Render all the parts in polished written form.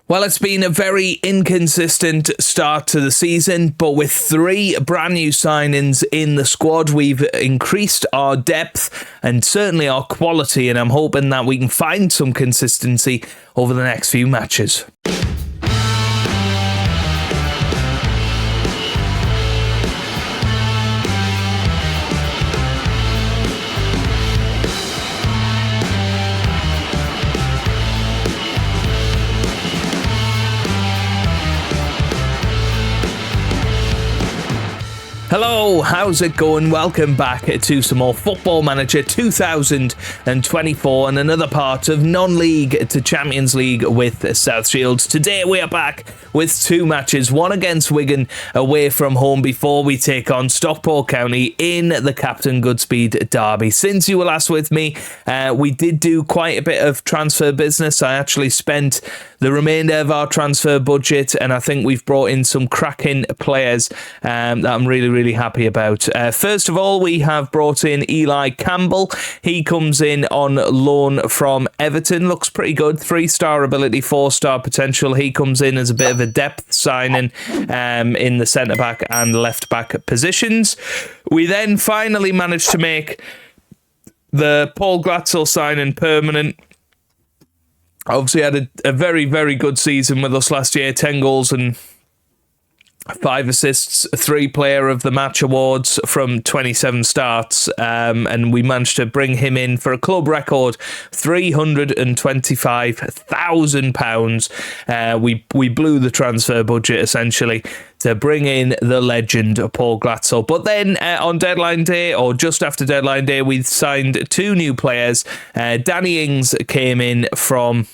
Well, it's been a very inconsistent start to the season, but with 3 brand new signings in the squad, we've increased our depth and certainly our quality, and I'm hoping that we can find some consistency over the next few matches. Hello, how's it going? Welcome back to some more Football Manager 2024 and another part of non-league to Champions League with South Shields. Today we are back with 2 matches, one against Wigan away from home before we take on Stockport County in the CaptainGoodspeed derby. Since you were last with me, we did do quite a bit of transfer business. I actually spent the remainder of our transfer budget, and I think we've brought in some cracking players that I'm really happy about. First of all, we have brought in Eli Campbell. He comes in on loan from Everton. Looks pretty good. 3-star ability, 4-star potential. He comes in as a bit of a depth signing in the centre-back and left-back positions. We then finally managed to make the Paul Glatzel signing permanent. Obviously had a very good season with us last year. 10 goals and 5 assists, 3 Player of the Match awards from 27 starts, and we managed to bring him in for a club record £325,000. We blew the transfer budget essentially to bring in the legend Paul Glatzel. But then on deadline day, or just after deadline day, we signed 2 new players. Danny Ings came in from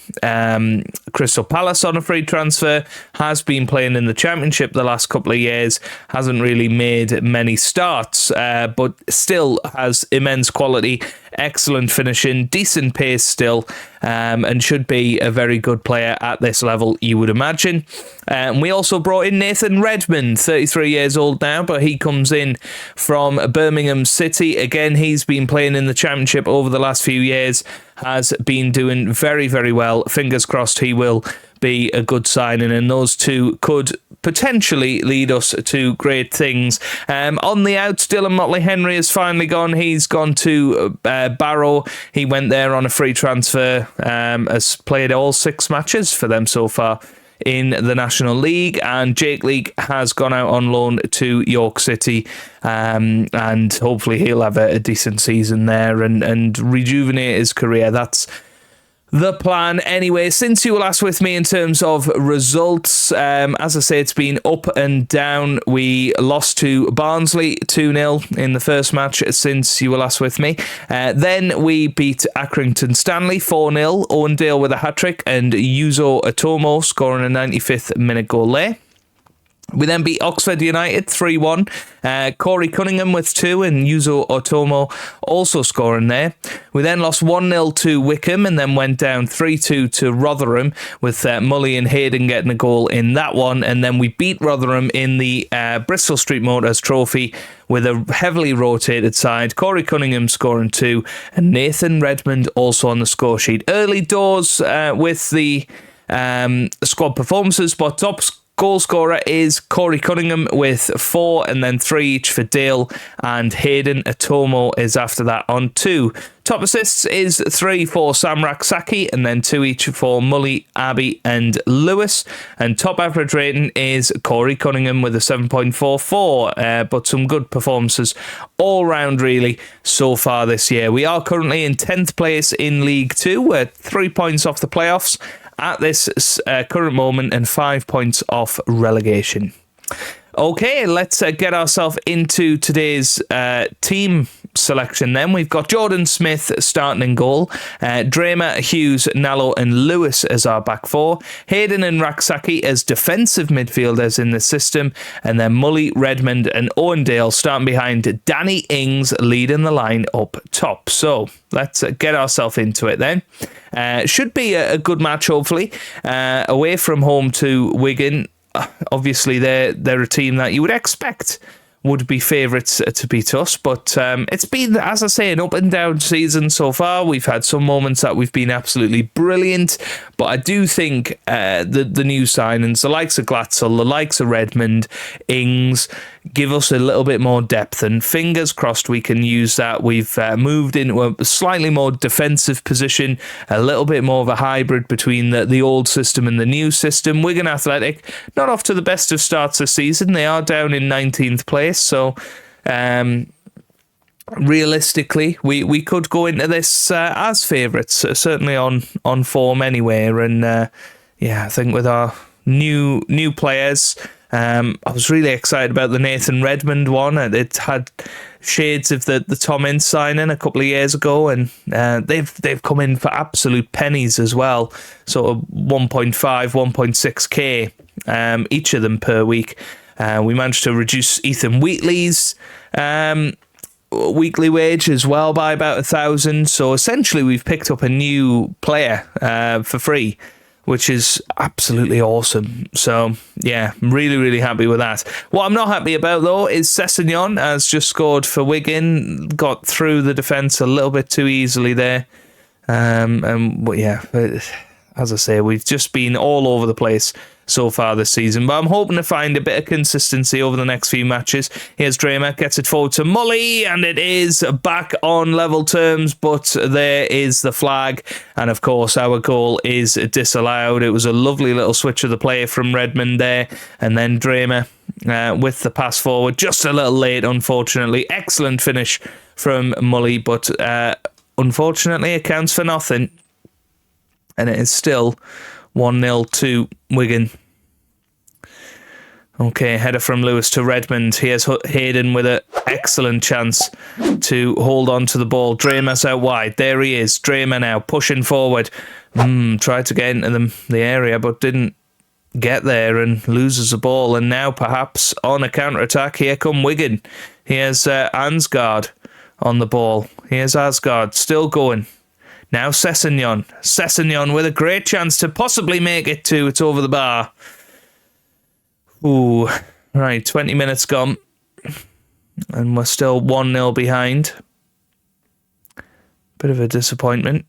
Crystal Palace on a free transfer, has been playing in the Championship the last couple of years, hasn't really made many starts, but still has immense quality, excellent finishing, decent pace still, and should be a very good player at this level, you would imagine. We also brought in Nathan Redmond, 33 years old now, but he comes in from Birmingham City. Again, he's been playing in the Championship over the last few years, has been doing very well. Fingers crossed he will be a good signing, and those 2 could potentially lead us to great things. On the outs, Dylan Motley-Henry has finally gone. He's gone to Barrow. He went there on a free transfer, has played all 6 matches for them so far in the National League, and Jake Leake has gone out on loan to York City, and hopefully he'll have a decent season there and rejuvenate his career. That's the plan. Anyway, since you were last with me in terms of results, as I say, it's been up and down. We lost to Barnsley 2-0 in the first match since you were last with me. Then we beat Accrington Stanley 4-0, Owen Dale with a hat-trick and Yuzo Otomo scoring a 95th minute goal there. We then beat Oxford United 3-1. Corey Cunningham with 2 and Yuzo Otomo also scoring there. We then lost 1-0 to Wickham and then went down 3-2 to Rotherham with Mully and Hayden getting a goal in that one. And then we beat Rotherham in the Bristol Street Motors Trophy with a heavily rotated side. Corey Cunningham scoring 2 and Nathan Redmond also on the score sheet. Early doors with the squad performances, but top goal scorer is Corey Cunningham with 4 and then 3 each for Dale and Hayden. Otomo is after that on 2. Top assists is 3 for Sam Raksaki and then 2 each for Mully, Abbey and Lewis. And top average rating is Corey Cunningham with a 7.44, but some good performances all round really so far this year. We are currently in 10th place in League 2. We're 3 points off the playoffs at this current moment and 5 points off relegation. Okay, let's get ourselves into today's team selection then. We've got Jordan Smith starting in goal, Dramer, Hughes, Nallo and Lewis as our back 4, Hayden and Raksaki as defensive midfielders in the system, and then Mully, Redmond and Owen Dale starting behind Danny Ings leading the line up top. So let's get ourselves into it then. Should be a good match hopefully. Away from home to Wigan. Obviously they're a team that you would expect would be favourites to beat us, but it's been, as I say, an up and down season so far. We've had some moments that we've been absolutely brilliant, But I do think the new signings, the likes of Glatzel, the likes of Redmond, Ings, give us a little bit more depth, and fingers crossed we can use that. We've moved into a slightly more defensive position, a little bit more of a hybrid between the old system and the new system. Wigan Athletic, not off to the best of starts this season. They are down in 19th place, so realistically, we could go into this as favourites, certainly on form anyway. And I think with our new players, I was really excited about the Nathan Redmond one. It had shades of the Tom Ince signing a couple of years ago, and they've come in for absolute pennies as well, sort of 1.5, 1.6k each of them per week. We managed to reduce Ethan Wheatley's weekly wage as well by about 1,000. So essentially, we've picked up a new player for free, which is absolutely awesome. So, yeah, really, really happy with that. What I'm not happy about, though, is Sessegnon has just scored for Wigan, got through the defence a little bit too easily there. But yeah, as I say, we've just been all over the place so far this season, but I'm hoping to find a bit of consistency over the next few matches. Here's Dramer, gets it forward to Mully, and it is back on level terms, but there is the flag, and of course our goal is disallowed. It was a lovely little switch of the play from Redmond there, and then Dramer with the pass forward, just a little late unfortunately. Excellent finish from Mully, but unfortunately it counts for nothing, and it is still 1-0 to Wigan. Okay, header from Lewis to Redmond. Here's Hayden with an excellent chance to hold on to the ball. Dramer's out wide. There he is. Dramer now pushing forward. Tried to get into the area, but didn't get there and loses the ball. And now perhaps on a counter-attack, here come Wigan. Here's Ansgaard on the ball. Here's Asgard still going. Now Sessegnon. Sessegnon with a great chance to possibly make it to. It's over the bar. Ooh. Right, 20 minutes gone. And we're still 1-0 behind. Bit of a disappointment.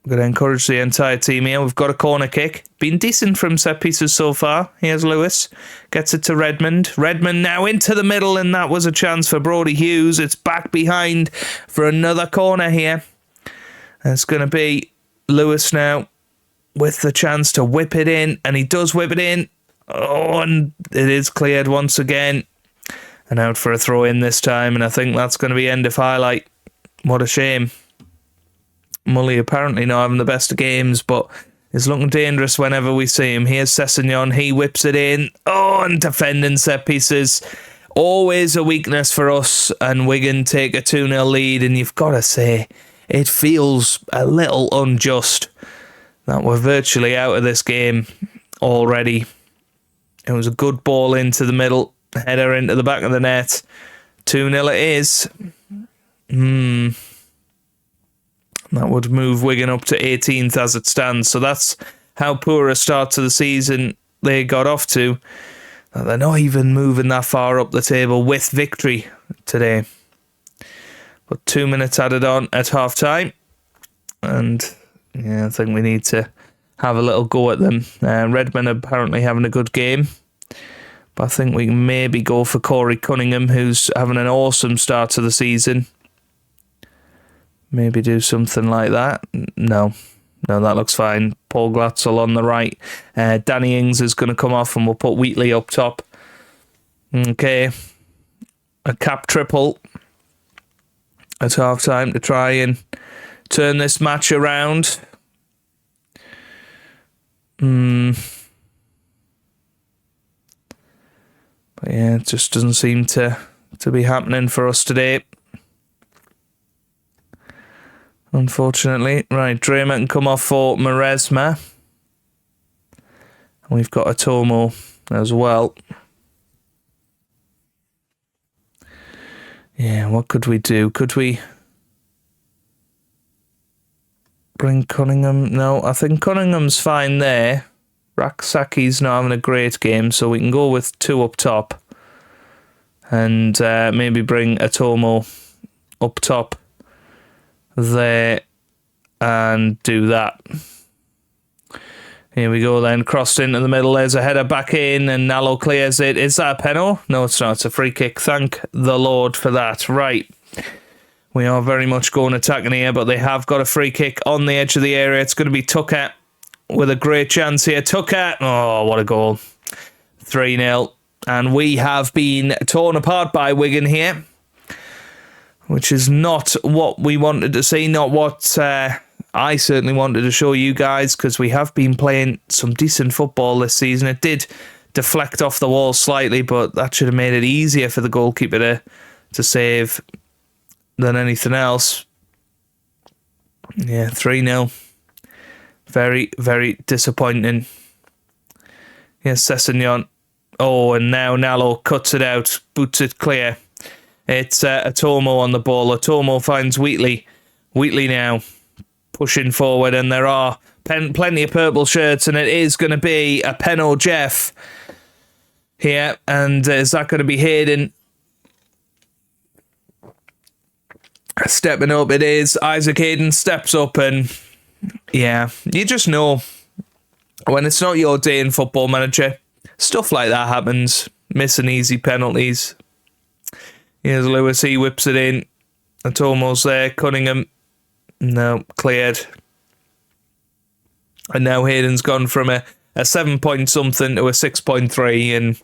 We're going to encourage the entire team here. We've got a corner kick. Been decent from set pieces so far. Here's Lewis. Gets it to Redmond. Redmond now into the middle, and that was a chance for Brodie Hughes. It's back behind for another corner here. It's going to be Lewis now with the chance to whip it in, and he does whip it in. Oh, and it is cleared once again. And out for a throw-in this time, and I think that's going to be end of highlight. What a shame. Mully apparently not having the best of games, but is looking dangerous whenever we see him. Here's Sessegnon. He whips it in. Oh, and defending set pieces. Always a weakness for us, and Wigan take a 2-0 lead, and you've got to say, it feels a little unjust that we're virtually out of this game already. It was a good ball into the middle, header into the back of the net. 2-0 it is. That would move Wigan up to 18th as it stands. So that's how poor a start to the season they got off to. They're not even moving that far up the table with victory today. But 2 minutes added on at half time. And yeah, I think we need to have a little go at them. Redmond apparently having a good game. But I think we can maybe go for Corey Cunningham, who's having an awesome start to the season. Maybe do something like that. No, that looks fine. Paul Glatzel on the right. Danny Ings is going to come off, and we'll put Wheatley up top. Okay. A cap triple at half time to try and turn this match around. But yeah, it just doesn't seem to be happening for us today, unfortunately. Right, Draymond can come off for Maresma. And we've got Atomo as well. Yeah, what could we do? Could we bring Cunningham? No, I think Cunningham's fine there. Raksaki's not having a great game, so we can go with two up top. And maybe bring Atomo up top there and do that. Here we go then, crossed into the middle. There's a header back in, and Nallo clears it. Is that a penalty? No, it's not. It's a free kick. Thank the Lord for that. Right. We are very much going attacking here, but they have got a free kick on the edge of the area. It's going to be Tucker with a great chance here. Tucker. Oh, what a goal. 3-0. And we have been torn apart by Wigan here, which is not what we wanted to see, not what I certainly wanted to show you guys, because we have been playing some decent football this season. It did deflect off the wall slightly, but that should have made it easier for the goalkeeper to save than anything else. Yeah, 3-0. Very, very disappointing. Yes, Sessegnon. Oh, and now Nallo cuts it out, boots it clear. It's Atomo on the ball. Atomo finds Wheatley. Wheatley now pushing forward, and there are plenty of purple shirts, and it is going to be a Penno Jeff here. And is that going to be Hayden? Stepping up, it is. Isaac Hayden steps up, and yeah, you just know when it's not your day in Football Manager, stuff like that happens. Missing easy penalties. Here's Lewis, he whips it in. It's almost there. Cunningham, no, cleared. And now Hayden's gone from a 7-point-something to a 6.3, and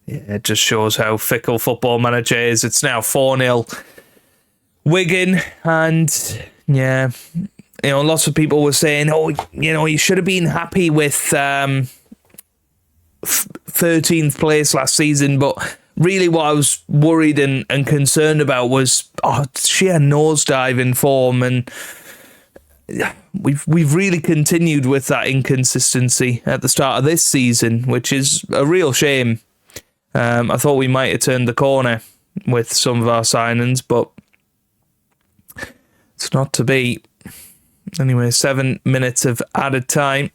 yeah, it just shows how fickle Football Manager is. It's now 4-0 Wigan, and yeah, lots of people were saying, you should have been happy with 13th place last season, but really what I was worried and concerned about was sheer nosedive in form, and we've really continued with that inconsistency at the start of this season, which is a real shame. I thought we might have turned the corner with some of our signings, but it's not to be. Anyway, 7 minutes of added time.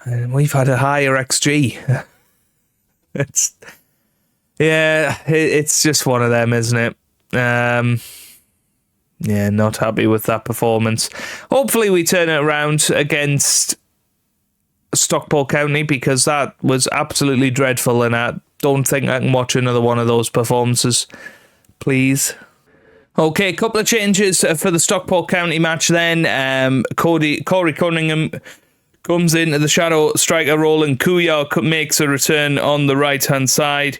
And we've had a higher XG. It's just one of them, isn't it? Yeah, not happy with that performance. Hopefully we turn it around against Stockport County, because that was absolutely dreadful, and I don't think I can watch another one of those performances. Please. Okay, a couple of changes for the Stockport County match then. Corey Cunningham comes into the shadow striker role, and Kuyar makes a return on the right-hand side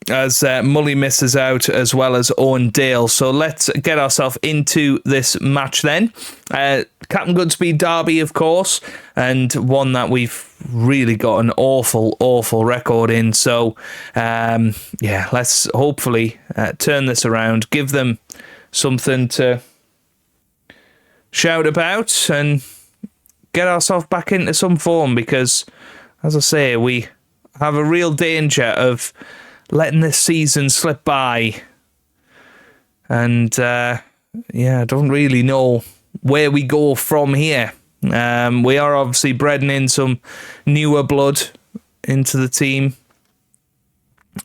as Mully misses out, as well as Owen Dale. So let's get ourselves into this match then. CaptainGoodspeed derby, of course, and one that we've really got an awful record in. So, let's hopefully turn this around, give them something to shout about, and get ourselves back into some form, because, as I say, we have a real danger of letting this season slip by. And, I don't really know where we go from here. We are obviously breeding in some newer blood into the team.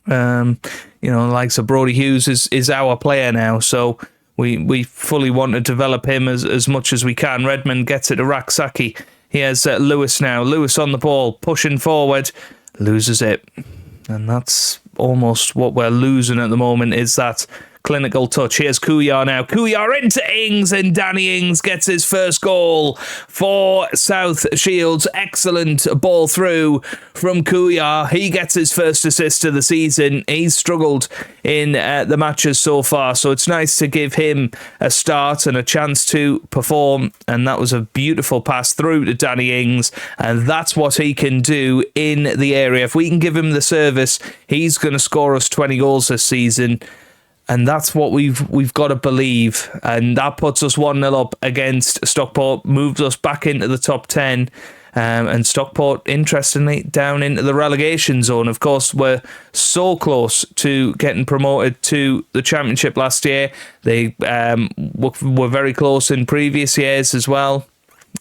Likes of Brody Hughes is our player now, so we fully want to develop him as much as we can. Redmond gets it to Raksaki. Here's Lewis now. Lewis on the ball, pushing forward, loses it. And that's almost what we're losing at the moment, is that clinical touch. Here's Kuyar now. Kuyar into Ings, and Danny Ings gets his first goal for South Shields. Excellent ball through from Kuyar. He gets his first assist of the season. He's struggled in the matches so far, so it's nice to give him a start and a chance to perform. And that was a beautiful pass through to Danny Ings, and that's what he can do in the area. If we can give him the service, he's going to score us 20 goals this season. And that's what we've got to believe. And that puts us 1-0 up against Stockport, moves us back into the top 10. And Stockport, interestingly, down into the relegation zone. Of course, we're so close to getting promoted to the Championship last year. They were very close in previous years as well.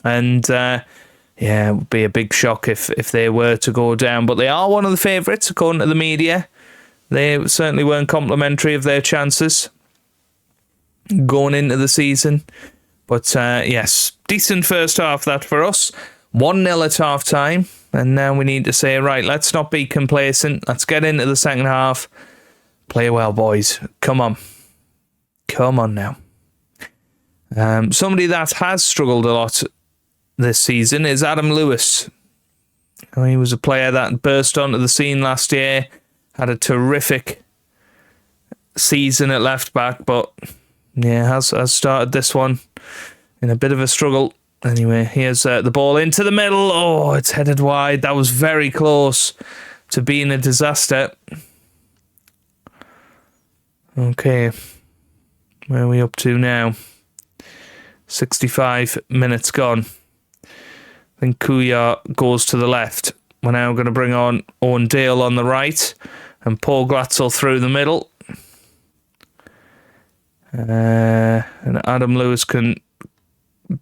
And it would be a big shock if they were to go down. But they are one of the favourites, according to the media. They certainly weren't complimentary of their chances going into the season. But yes, decent first half that for us. 1-0 at half time. And now we need to say, right, let's not be complacent. Let's get into the second half. Play well, boys. Come on. Come on now. Somebody that has struggled a lot this season is Adam Lewis. He was a player that burst onto the scene last year, had a terrific season at left back, but yeah, has started this one in a bit of a struggle. Anyway, here's the ball into the middle. Oh, it's headed wide. That was very close to being a disaster. Okay, where are we up to now? 65 minutes gone. I think Kuya goes to the left. We're now going to bring on Owen Dale on the right and Paul Glatzel through the middle. And Adam Lewis can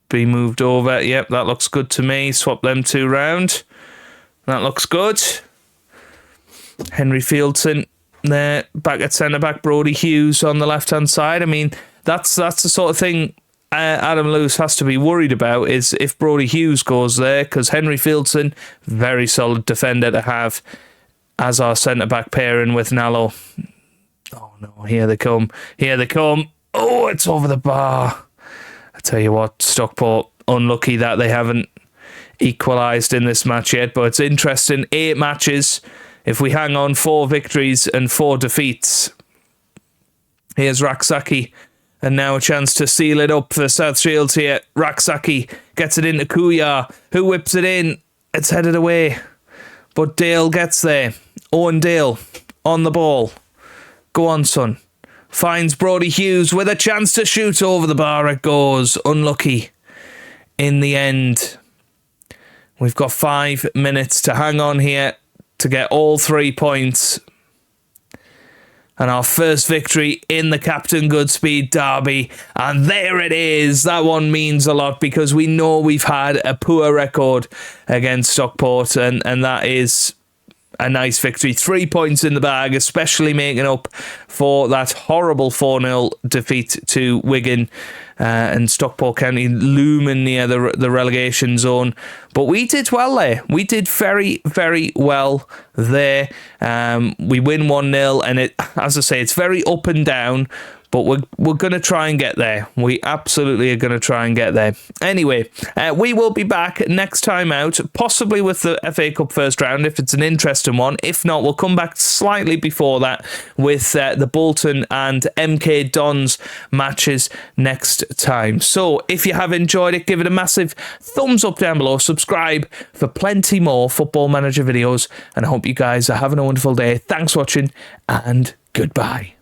be moved over. Yep, that looks good to me. Swap them two round. That looks good. Henry Fieldson there, back at centre-back. Brodie Hughes on the left-hand side. I mean, that's the sort of thing Adam Lewis has to be worried about, is if Brodie Hughes goes there, because Henry Fieldson, very solid defender to have as our centre-back pairing with Nallo. Oh no, here they come. Here they come. Oh, it's over the bar. I tell you what, Stockport, unlucky that they haven't equalised in this match yet, but it's interesting. 8 matches. If we hang on, 4 victories and 4 defeats. Here's Raksaki. And now a chance to seal it up for South Shields here. Raksaki gets it into Kuya, who whips it in. It's headed away. But Dale gets there. Owen Dale on the ball. Go on, son. Finds Brodie Hughes with a chance to shoot. Over the bar it goes. Unlucky in the end. We've got 5 minutes to hang on here to get all 3 points. And our first victory in the Captain Goodspeed derby. And there it is. That one means a lot because we know we've had a poor record against Stockport. And that is a nice victory. 3 points in the bag, especially making up for that horrible 4-0 defeat to Wigan. And Stockport County looming near the relegation zone. But we did well there. We did very, very well there. We win 1-0, and it, as I say, it's very up and down. But we're going to try and get there. We absolutely are going to try and get there. Anyway, we will be back next time out, possibly with the FA Cup first round, if it's an interesting one. If not, we'll come back slightly before that with the Bolton and MK Dons matches next time. So, if you have enjoyed it, give it a massive thumbs up down below. Subscribe for plenty more Football Manager videos. And I hope you guys are having a wonderful day. Thanks for watching, and goodbye.